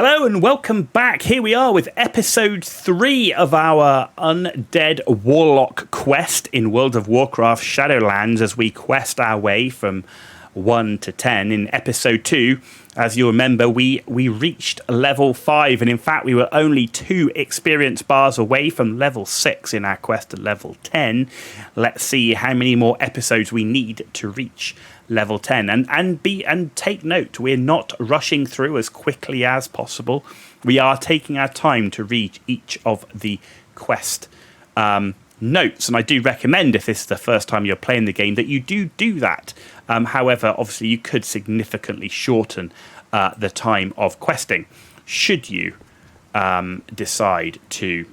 Hello and welcome back. Here we are with episode 3 of our Undead Warlock quest in World of Warcraft Shadowlands as we quest our way from 1 to 10. In episode 2, as you'll remember, we reached level 5, and in fact we were only 2 experience bars away from level 6 in our quest to level 10. Let's see how many more episodes we need to reach level 10, and take note, we're not rushing through as quickly as possible. We are taking our time to read each of the quest notes, and I do recommend, if this is the first time you're playing the game, that you do that. However, obviously you could significantly shorten the time of questing should you decide to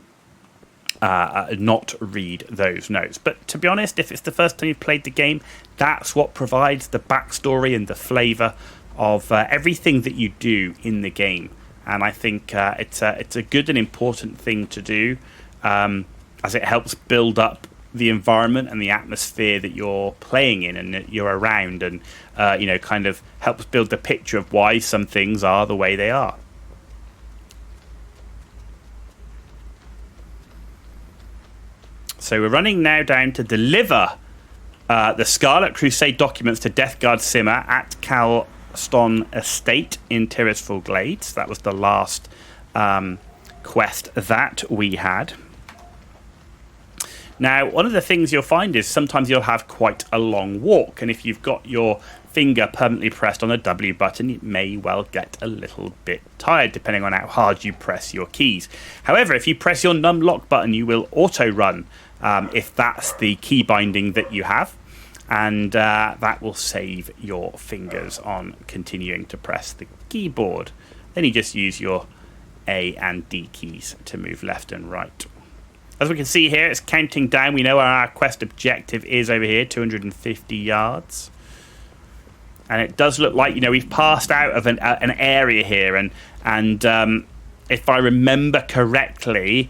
not read those notes. But to be honest, if it's the first time you've played the game, that's what provides the backstory and the flavour of everything that you do in the game. And I think it's a good and important thing to do, as it helps build up the environment and the atmosphere that you're playing in and that you're around, and kind of helps build the picture of why some things are the way they are. So we're running now down to deliver the Scarlet Crusade documents to Deathguard Simmer at Calston Estate in Tirisful Glades. That was the last quest that we had. Now, one of the things you'll find is sometimes you'll have quite a long walk, and if you've got your finger permanently pressed on the W button, it may well get a little bit tired, depending on how hard you press your keys. However, if you press your num lock button, you will auto-run, if that's the key binding that you have, and that will save your fingers on continuing to press the keyboard. Then you just use your A and D keys to move left and right. As we can see here, it's counting down. We know our quest objective is over here, 250 yards. And it does look like, we've passed out of an area here. And if I remember correctly,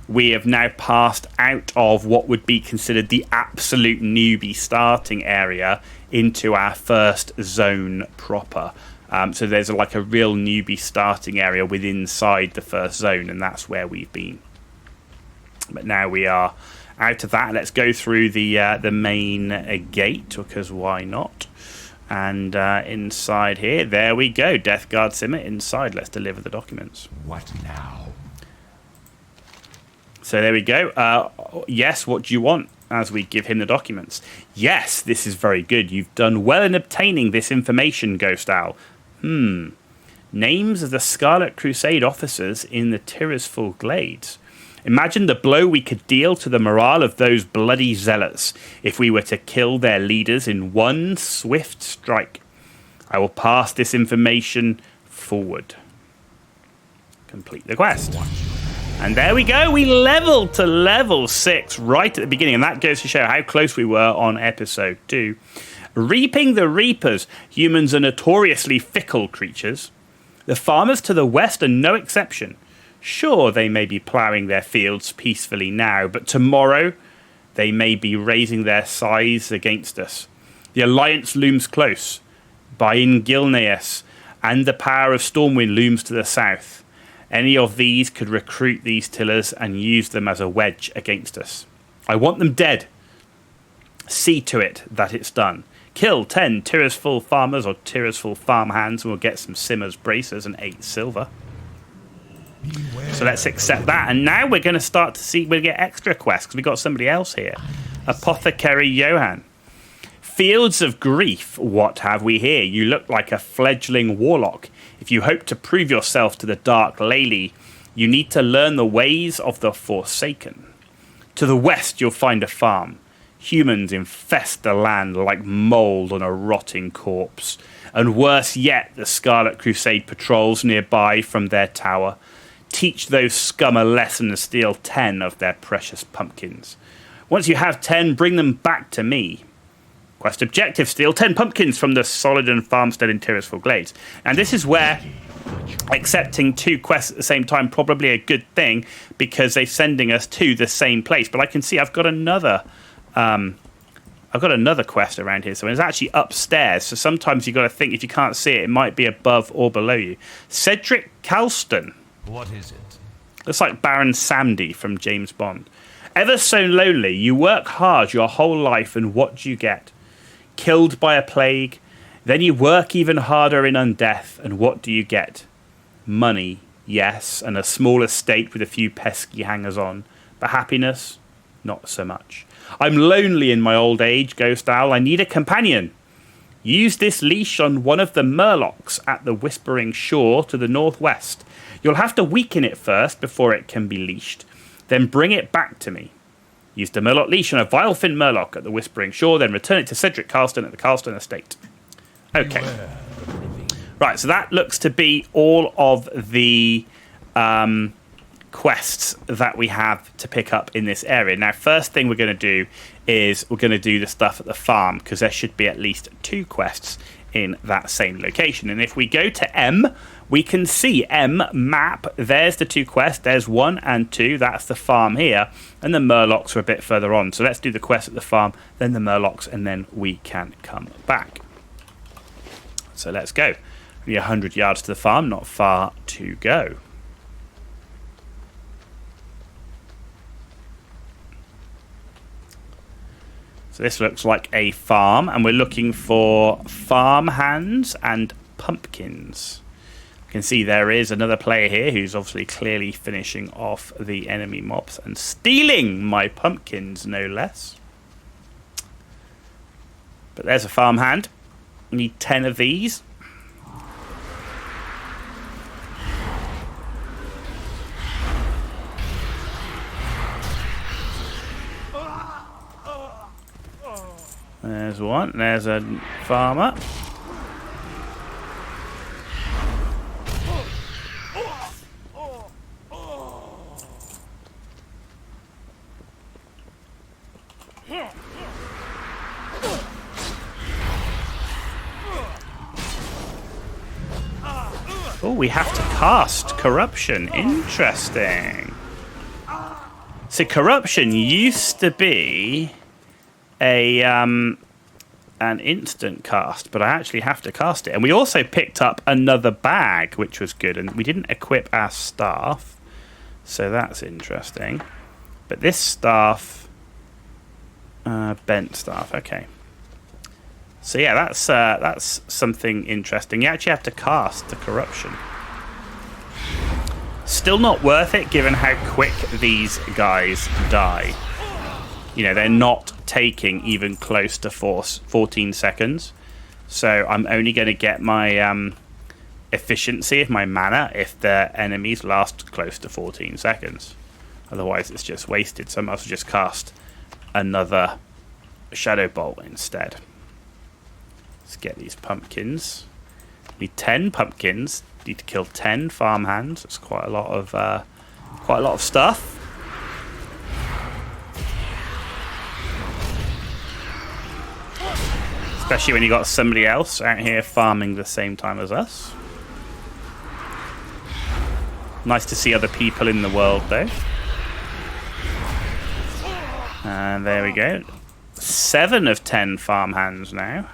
we have now passed out of what would be considered the absolute newbie starting area into our first zone proper. So there's like a real newbie starting area within inside the first zone, and that's where we've been. But now we are out of that. Let's go through the main gate, because why not? And inside here, there we go. Deathguard Simmer inside. Let's deliver the documents. What now? So there we go. Yes, what do you want? As we give him the documents. Yes, this is very good. You've done well in obtaining this information, Ghost Owl. Names of the Scarlet Crusade officers in the Tirisful Glades. Imagine the blow we could deal to the morale of those bloody zealots if we were to kill their leaders in one swift strike. I will pass this information forward. Complete the quest. And there we go. We leveled to level 6 right at the beginning. And that goes to show how close we were on episode 2. Reaping the Reapers. Humans are notoriously fickle creatures. The farmers to the west are no exception. Sure, they may be ploughing their fields peacefully now, but tomorrow they may be raising their scythes against us. The alliance looms close. Bain Gilneas and the power of Stormwind looms to the south. Any of these could recruit these tillers and use them as a wedge against us. I want them dead. See to it that it's done. Kill 10 Tirisful farmers or Tirisful farmhands, and we'll get some Simmer's bracers and 8 silver. So let's accept that, and now we're going to start to see, we'll get extra quests because we've got somebody else here. Apothecary Johan. Fields of Grief, what have we here? You look like a fledgling warlock. If you hope to prove yourself to the Dark Lady, you need to learn the ways of the Forsaken. To the west you'll find a farm. Humans infest the land like mould on a rotting corpse. And worse yet, the Scarlet Crusade patrols nearby from their tower. Teach those scum a lesson and steal 10 of their precious pumpkins. Once you have 10, bring them back to me. Quest objective, steal 10 pumpkins from the Solidon farmstead in Tirisful Glades. And this is where accepting 2 quests at the same time probably a good thing, because they're sending us to the same place. But I can see I've got another I've got another quest around here. So it's actually upstairs. So sometimes you've got to think, if you can't see it, it might be above or below you. Cedric Calston. What is it? Looks like Baron Samdi from James Bond. Ever so lonely, you work hard your whole life, and what do you get? Killed by a plague. Then you work even harder in undeath, and what do you get? Money, yes, and a small estate with a few pesky hangers-on. But happiness? Not so much. I'm lonely in my old age, Ghost Owl. I need a companion. Use this leash on one of the Murlocs at the Whispering Shore to the northwest. You'll have to weaken it first before it can be leashed. Then bring it back to me. Use the Murloc leash on a Vilefin Murloc at the Whispering Shore, then return it to Cedric Calston at the Calston Estate. Okay. Right, so that looks to be all of the quests that we have to pick up in this area. Now, first thing we're going to do is we're going to do the stuff at the farm, because there should be at least 2 quests in that same location. And if we go to M, we can see M map. There's the 2 quests. There's 1 and 2. That's the farm here. And the Murlocs are a bit further on. So let's do the quest at the farm, then the Murlocs, and then we can come back. So let's go. Only 100 yards to the farm, not far to go. So this looks like a farm, and we're looking for farm hands and pumpkins. You can see there is another player here who's obviously clearly finishing off the enemy mobs and stealing my pumpkins, no less. But there's a farm hand. We need 10 of these. There's one. There's a farmer. Oh, we have to cast Corruption. Interesting. So Corruption used to be an instant cast, but I actually have to cast it. And we also picked up another bag, which was good, and we didn't equip our staff, so that's interesting. But this staff, bent staff, okay. So yeah, that's something interesting. You actually have to cast the Corruption. Still not worth it, given how quick these guys die. You know, they're not taking even close to 14 seconds. So I'm only going to get my efficiency of my mana if the enemies last close to 14 seconds. Otherwise, it's just wasted. So I might as well just cast another Shadow Bolt instead. Let's get these pumpkins. Need 10 pumpkins. Need to kill 10 farmhands. That's quite a lot of stuff. Especially when you got somebody else out here farming the same time as us. Nice to see other people in the world, though. And there we go. 7 of 10 farmhands now.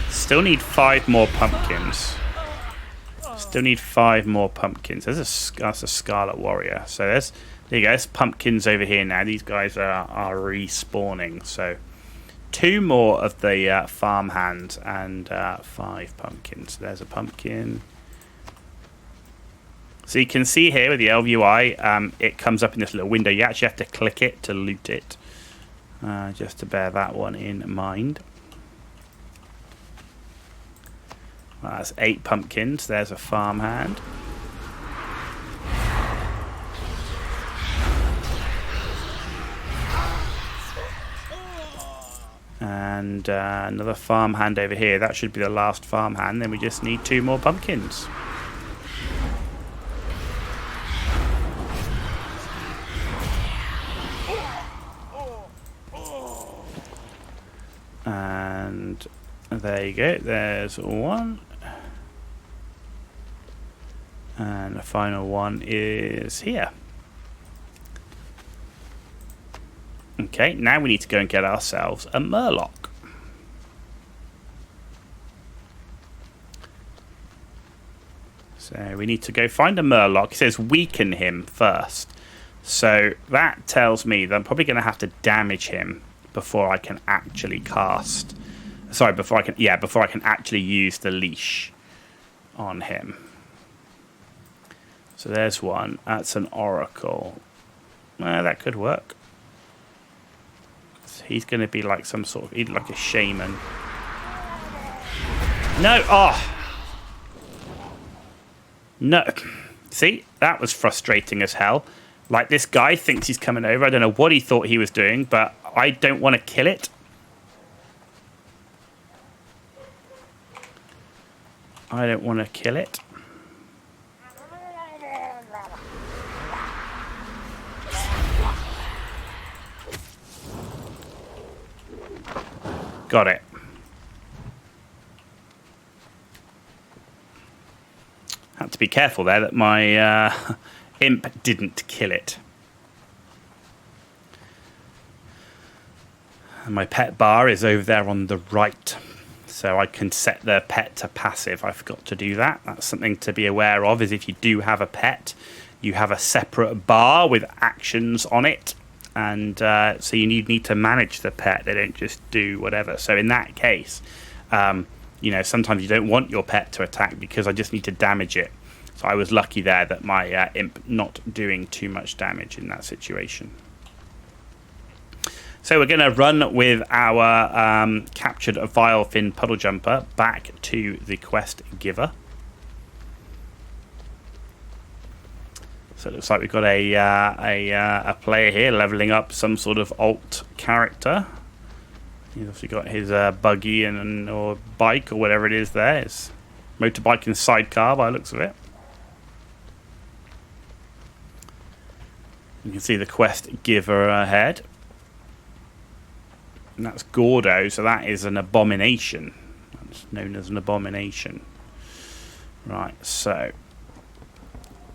Still need 5 more pumpkins. Still need 5 more pumpkins. That's a Scarlet Warrior. So there you go. There's pumpkins over here now. These guys are respawning. So 2 more of the farm hands and 5 pumpkins. There's a pumpkin. So you can see here with the LUI, it comes up in this little window. You actually have to click it to loot it. Just to bear that one in mind. Well, that's 8 pumpkins. There's a farmhand. And another farmhand over here. That should be the last farmhand. Then we just need 2 more pumpkins. And there you go. There's 1. And the final one is here. Okay, now we need to go and get ourselves a Murloc. So we need to go find a Murloc. It says weaken him first. So that tells me that I'm probably going to have to damage him before I can actually cast. Sorry, before I can actually use the leash on him. So there's one. That's an Oracle. That could work. So he's going to be like some sort of, like a shaman. No! Oh! No. See? That was frustrating as hell. Like, this guy thinks he's coming over. I don't know what he thought he was doing, but I don't want to kill it. I don't want to kill it. Got it. Had to be careful there that my imp didn't kill it. And my pet bar is over there on the right. So I can set the pet to passive. I forgot to do that. That's something to be aware of, is if you do have a pet, you have a separate bar with actions on it. And so you need to manage the pet. They don't just do whatever. So in that case, you know, sometimes you don't want your pet to attack because I just need to damage it. So I was lucky there that my imp not doing too much damage in that situation. So we're going to run with our captured Vilefin Puddle Jumper back to the quest giver. So it looks like we've got a player here leveling up some sort of alt character. He's obviously got his buggy or bike or whatever it is there. It's motorbike and sidecar by the looks of it. You can see the quest giver ahead. And that's Gordo, so that is an abomination. That's known as an abomination. Right, so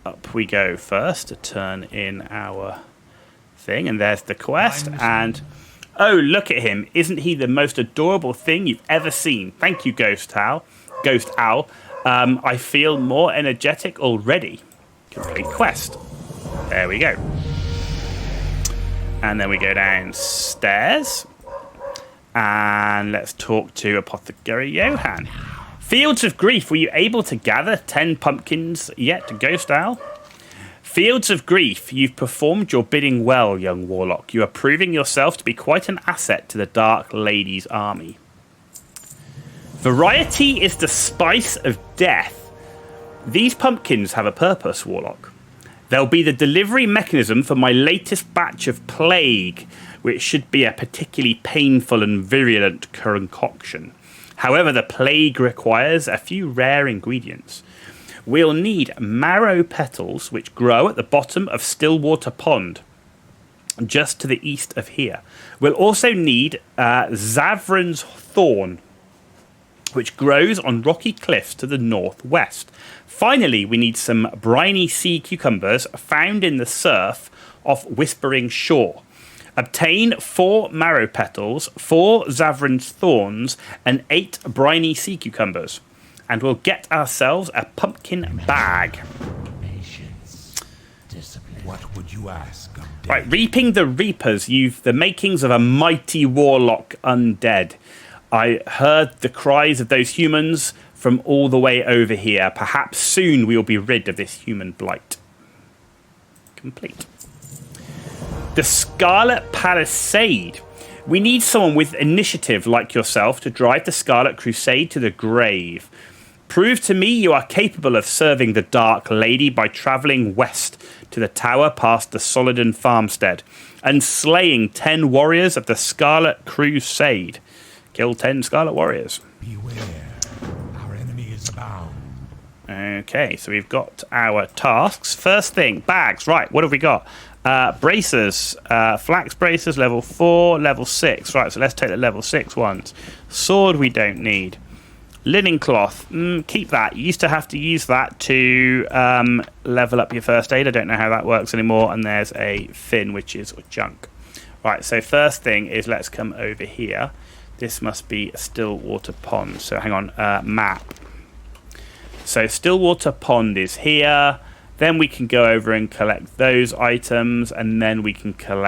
up we go first to turn in our thing, and there's the quest. And oh, look at him! Isn't he the most adorable thing you've ever seen? Thank you, Ghost Owl. I feel more energetic already. Complete quest. There we go. And then we go downstairs. And let's talk to Apothecary Johan. Fields of Grief. Were you able to gather 10 pumpkins yet, Ghost Owl? Fields of Grief. You've performed your bidding well, young Warlock. You are proving yourself to be quite an asset to the Dark Lady's army. Variety is the spice of death. These pumpkins have a purpose, Warlock. They'll be the delivery mechanism for my latest batch of plague, which should be a particularly painful and virulent concoction. However, the plague requires a few rare ingredients. We'll need marrow petals, which grow at the bottom of Stillwater Pond, just to the east of here. We'll also need Zavran's Thorn, which grows on rocky cliffs to the northwest. Finally, we need some briny sea cucumbers found in the surf off Whispering Shore. Obtain 4 marrow petals, 4 Zavran's Thorns, and 8 briny sea cucumbers. And we'll get ourselves a pumpkin bag. What would you ask? Right, Reaping the Reapers. You've the makings of a mighty warlock undead. I heard the cries of those humans from all the way over here. Perhaps soon we will be rid of this human blight. Complete. The Scarlet Palisade. We need someone with initiative like yourself to drive the Scarlet Crusade to the grave. Prove to me you are capable of serving the Dark Lady by travelling west to the tower past the Solidon Farmstead and slaying 10 warriors of the Scarlet Crusade. Kill 10 Scarlet Warriors. Beware, our enemy is abound. Okay, so we've got our tasks. First thing, bags. Right, what have we got? Bracers, flax bracers, level 4, level 6. Right, so let's take the level 6 ones. Sword we don't need. Linen cloth. Keep that. You used to have to use that to level up your first aid. I don't know how that works anymore. And there's a fin, which is junk. Right, so first thing is let's come over here. This must be a Stillwater Pond. So hang on, map. So Stillwater Pond is here. Then we can go over and collect those items, and then we can kill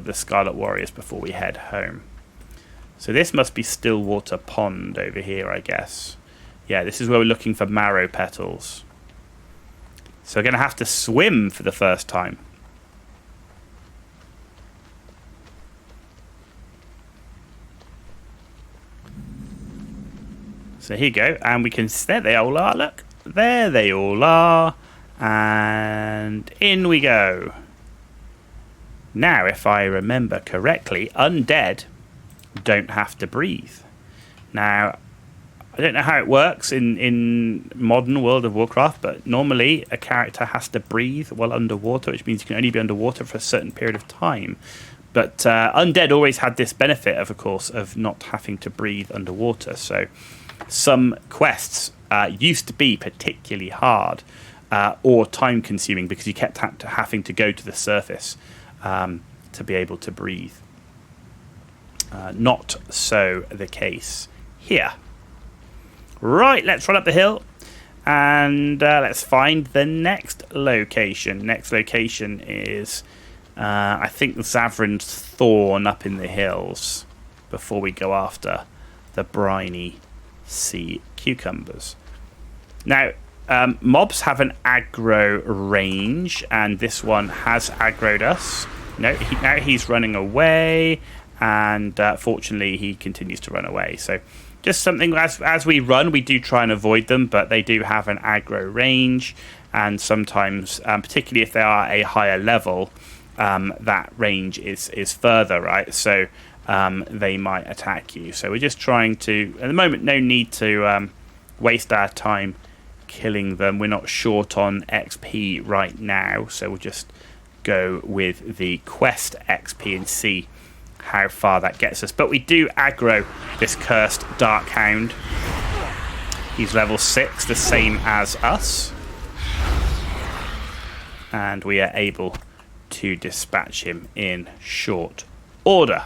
the Scarlet Warriors before we head home. So this must be Stillwater Pond over here, I guess. Yeah, this is where we're looking for marrow petals. So we're going to have to swim for the first time. So here you go, and we can, there they all are, look. There they all are, and in we go. Now, if I remember correctly, undead don't have to breathe. Now, I don't know how it works in modern World of Warcraft, but normally a character has to breathe while underwater, which means you can only be underwater for a certain period of time. But undead always had this benefit, of course, of not having to breathe underwater. So some quests used to be particularly hard or time-consuming because you kept having to go to the surface to be able to breathe. Not so the case here. Right, let's run up the hill and let's find the next location. Next location is, I think, Zavrin's Thorn up in the hills before we go after the briny sea cucumbers. Now, mobs have an aggro range, and this one has aggroed us. No, now he's running away, and fortunately he continues to run away. So just something, as we run, we do try and avoid them, but they do have an aggro range, and sometimes, particularly if they are a higher level, that range is further, right? So they might attack you. So we're just trying to, at the moment, no need to waste our time killing them. We're not short on XP right now, so we'll just go with the quest XP and see how far that gets us. But we do aggro this cursed Dark Hound. He's level 6, the same as us, and we are able to dispatch him in short order.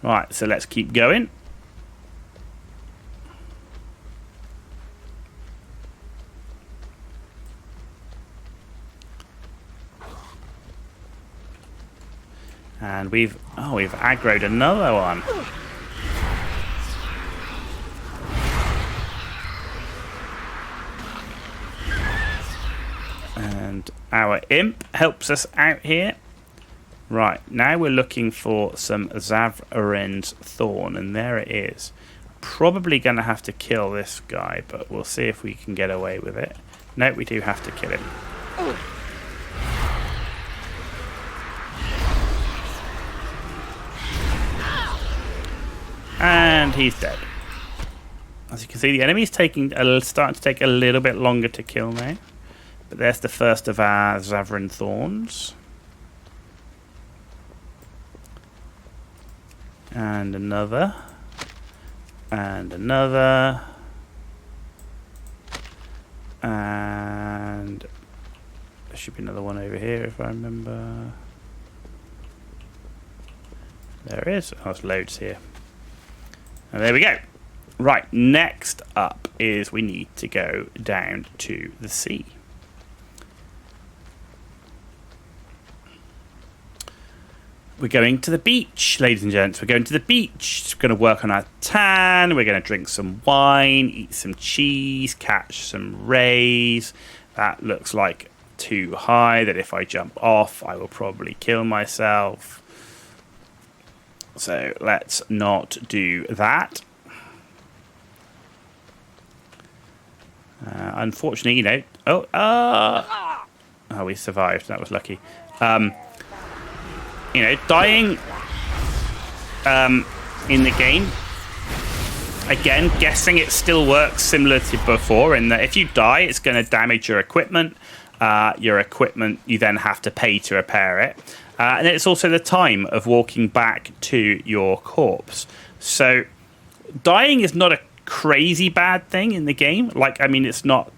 Right, so let's keep going. And we've aggroed another one. And our imp helps us out here. Right, now we're looking for some Zavrin's Thorn, and there it is. Probably going to have to kill this guy, but we'll see if we can get away with it. No, we do have to kill him. And he's dead. As you can see, the enemy's starting to take a little bit longer to kill now. But there's the first of our Zavrin Thorns. And another. And another. And there should be another one over here if I remember. There is. Oh, there's loads here. And there we go. Right, next up is we need to go down to the sea. We're going to the beach, ladies and gents. We're going to the beach. We're going to work on our tan. We're going to drink some wine, eat some cheese, catch some rays. That looks like too high, that if I jump off, I will probably kill myself. So let's not do that. Unfortunately, you know... Oh, we survived. That was lucky. You know, dying in the game, again, guessing it still works similar to before, in that if you die, it's going to damage your equipment. You then have to pay to repair it. And it's also the time of walking back to your corpse. So dying is not a crazy bad thing in the game. Like, I mean, it's not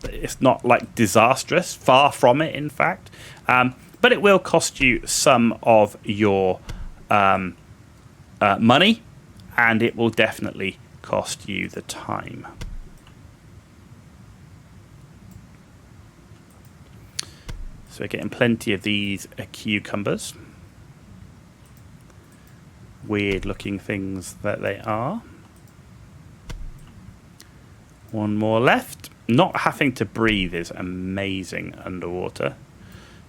like disastrous. Far from it, in fact. But it will cost you some of your money, and it will definitely cost you the time. So we're getting plenty of these cucumbers. Weird looking things that they are. One more left. Not having to breathe is amazing underwater.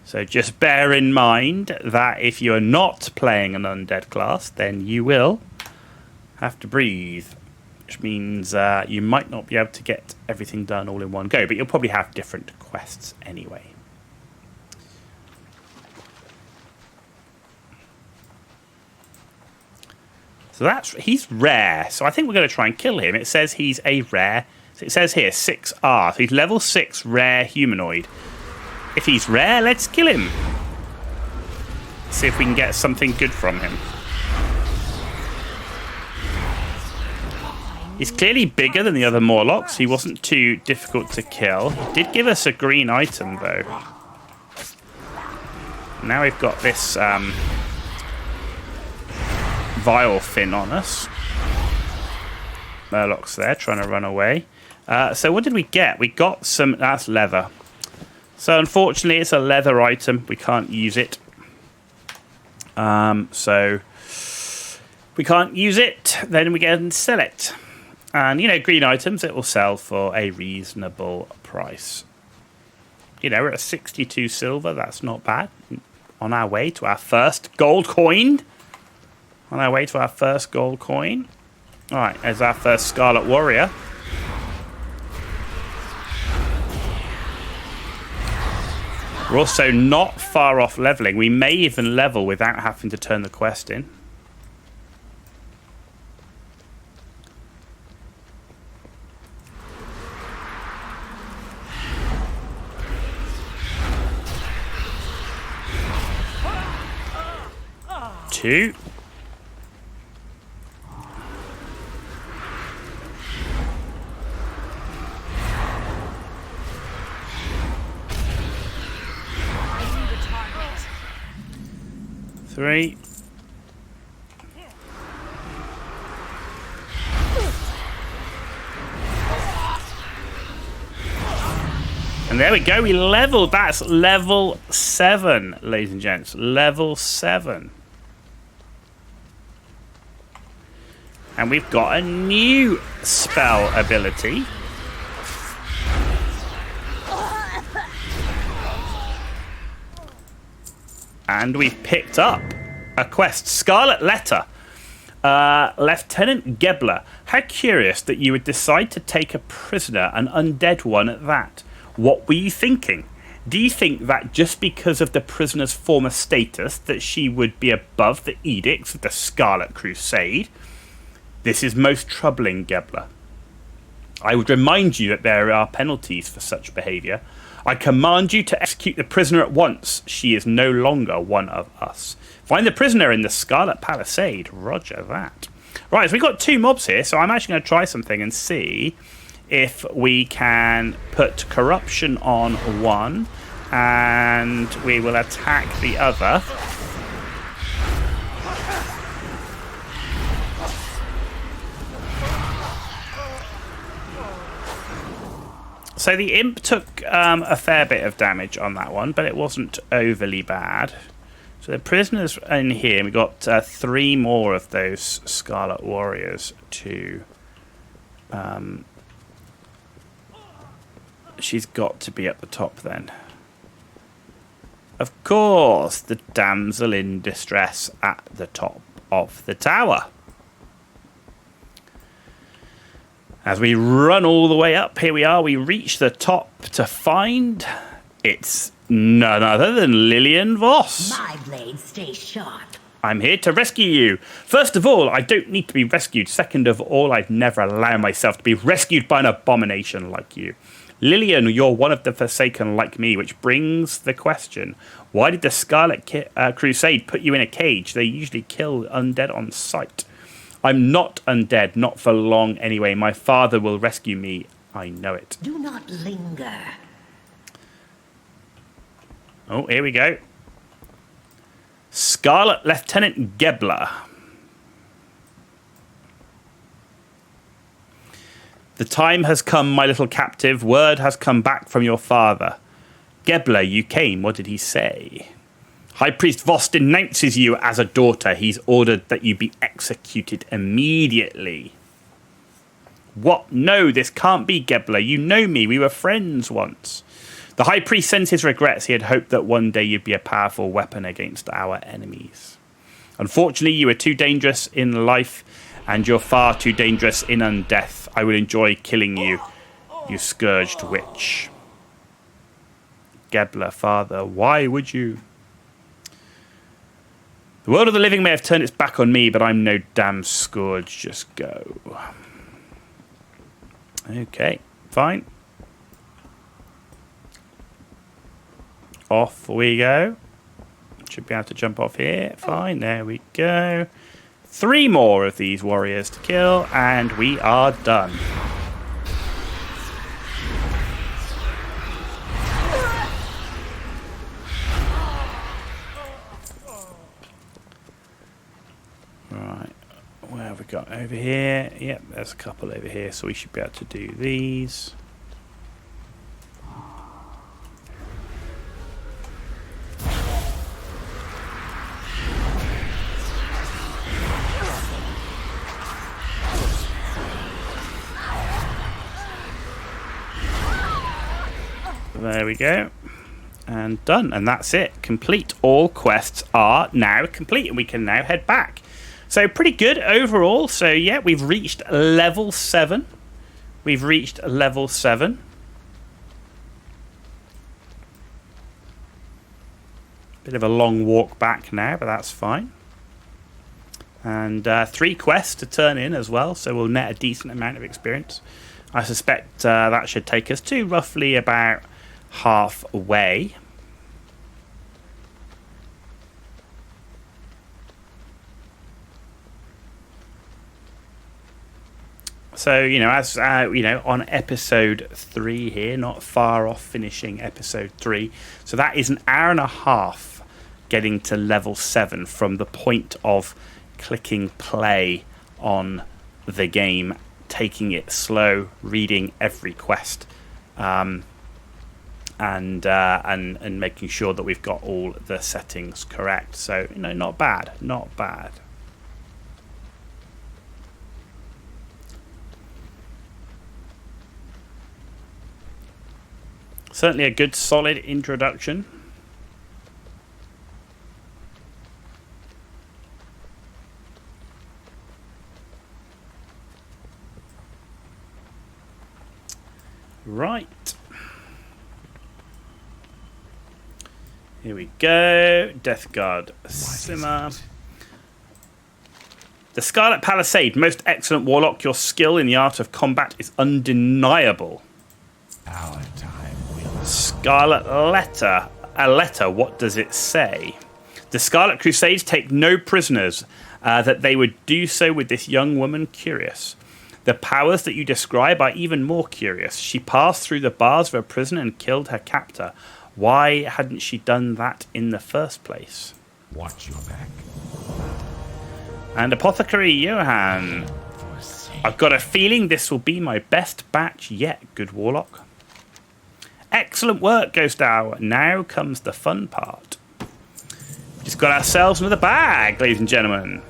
So just bear in mind that if you are not playing an undead class, then you will have to breathe, which means you might not be able to get everything done all in one go, but you'll probably have different quests anyway. So he's rare. So I think we're going to try and kill him. It says he's a rare. So it says here 6R. So he's level 6 rare humanoid. If he's rare, let's kill him. See if we can get something good from him. He's clearly bigger than the other Warlocks. He wasn't too difficult to kill. He did give us a green item though. Now we've got this vile fin on us. Murloc's there trying to run away. So what did we get? We got some... That's leather. So unfortunately it's a leather item. We can't use it. So we can't use it. Then we can sell it. And, you know, green items, it will sell for a reasonable price. You know, we're at 62 silver. That's not bad. On our way to our first gold coin. On our way to our first gold coin. Alright, there's our first Scarlet Warrior. We're also not far off leveling. We may even level without having to turn the quest in. Two. Three. And there we go. We leveled. That's level 7, ladies and gents. Level 7. And we've got a new spell ability. And we've picked up a quest. Scarlet Letter. Lieutenant Gebler. How curious that you would decide to take a prisoner, an undead one at that. What were you thinking? Do you think that just because of the prisoner's former status that she would be above the edicts of the Scarlet Crusade? This is most troubling, Gebler. I would remind you that there are penalties for such behaviour. I command you to execute the prisoner at once. She is no longer one of us. Find the prisoner in the Scarlet Palisade. Roger that. Right, so we've got 2 mobs here, so I'm actually going to try something and see if we can put corruption on one, and we will attack the other. So the imp took a fair bit of damage on that one, but it wasn't overly bad. So the prisoners in here, we got 3 more of those Scarlet Warriors to... she's got to be at the top then. Of course, the damsel in distress at the top of the tower. As we run all the way up, here we are, we reach the top to find it's none other than Lillian Voss. My blade stays sharp. I'm here to rescue you. First of all, I don't need to be rescued. Second of all, I'd never allow myself to be rescued by an abomination like you. Lillian, you're one of the Forsaken like me, which brings the question, why did the Scarlet Crusade put you in a cage? They usually kill undead on sight. I'm not undead, not for long anyway. My father will rescue me. I know it. Do not linger. Oh, here we go. Scarlet Lieutenant Gebler. The time has come, my little captive. Word has come back from your father. Gebler, you came. What did he say? High Priest Voss denounces you as a daughter. He's ordered that you be executed immediately. What? No, this can't be, Gebler. You know me. We were friends once. The High Priest sends his regrets. He had hoped that one day you'd be a powerful weapon against our enemies. Unfortunately, you are too dangerous in life, and you're far too dangerous in undeath. I will enjoy killing you, you scourged witch. Gebler, father, why would you? The world of the living may have turned its back on me, but I'm no damn scourge. Just go. Okay, fine. Off we go. Should be able to jump off here. Fine, there we go. 3 more of these warriors to kill, and we are done. Right, where have we got over here? Yep, there's a couple over here, so we should be able to do these. There we go. And done. And that's it. Complete. All quests are now complete. And we can now head back. So pretty good overall. So yeah, we've reached level 7. We've reached level 7. Bit of a long walk back now, but that's fine. And 3 quests to turn in as well. So we'll net a decent amount of experience. I suspect that should take us to roughly about halfway. So, you know, as you know, on episode 3 here, not far off finishing episode 3. So that is an hour and a half getting to level 7 from the point of clicking play on the game, taking it slow, reading every quest. And making sure that we've got all the settings correct. So, you know, not bad, not bad. Certainly a good, solid introduction. Right. Here we go. Death Guard Simmer. The Scarlet Palisade. Most excellent Warlock. Your skill in the art of combat is undeniable. Our time will. Scarlet Letter. A letter. What does it say? The Scarlet Crusades take no prisoners. That they would do so with this young woman curious. The powers that you describe are even more curious. She passed through the bars of her prison and killed her captor. Why hadn't she done that in the first place? Watch your back. And Apothecary Johann. I've got a feeling this will be my best batch yet, good Warlock. Excellent work, Ghost Hour. Now comes the fun part. Just got ourselves another bag, ladies and gentlemen.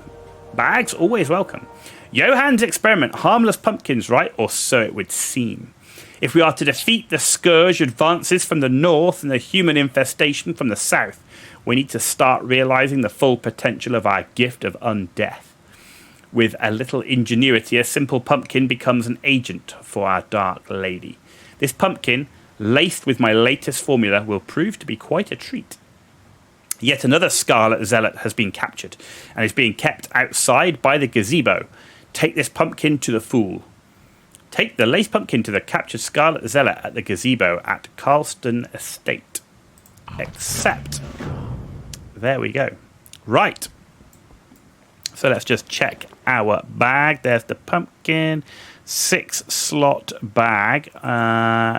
Bags, always welcome. Johann's experiment. Harmless pumpkins, right? Or so it would seem. If we are to defeat the scourge advances from the north and the human infestation from the south, we need to start realizing the full potential of our gift of undeath. With a little ingenuity, a simple pumpkin becomes an agent for our Dark Lady. This pumpkin, laced with my latest formula, will prove to be quite a treat. Yet another Scarlet Zealot has been captured and is being kept outside by the gazebo. Take this pumpkin to the fool. Take the lace pumpkin to the captured Scarlet Zealot at the gazebo at Carlston Estate. Accept. There we go. Right. So let's just check our bag. There's the pumpkin. 6-slot bag.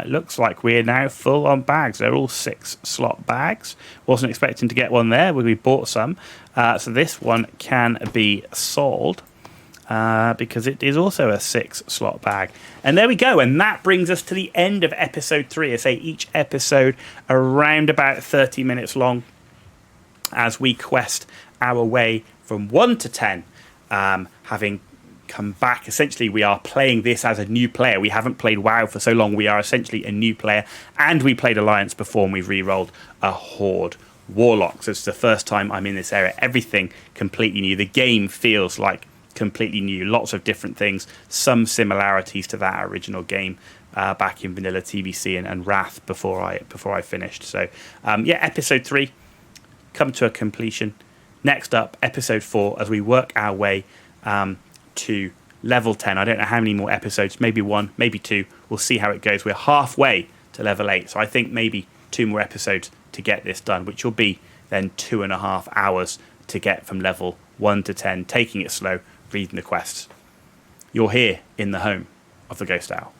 Looks like we're now full on bags. They're all 6-slot bags. Wasn't expecting to get one there. We bought some. So this one can be sold because it is also a 6-slot bag. And there we go. And that brings us to the end of episode 3. I say each episode around about 30 minutes long as we quest our way from 1 to 10, having come back. Essentially, we are playing this as a new player. We haven't played WoW for so long. We are essentially a new player, and we played Alliance before, and we've re-rolled a Horde Warlock. So it's the first time I'm in this area. Everything completely new. The game feels like completely new. Lots of different things. Some similarities to that original game back in Vanilla TBC and Wrath before I finished. So episode 3 come to a completion. Next up, episode 4, as we work our way to level 10. I don't know how many more episodes, maybe 1, maybe 2. We'll see how it goes. We're halfway to level 8, so I think maybe 2 more episodes to get this done, which will be then 2.5 hours to get from level 1 to 10, taking it slow, reading the quests. You're here in the home of the Ghost Owl.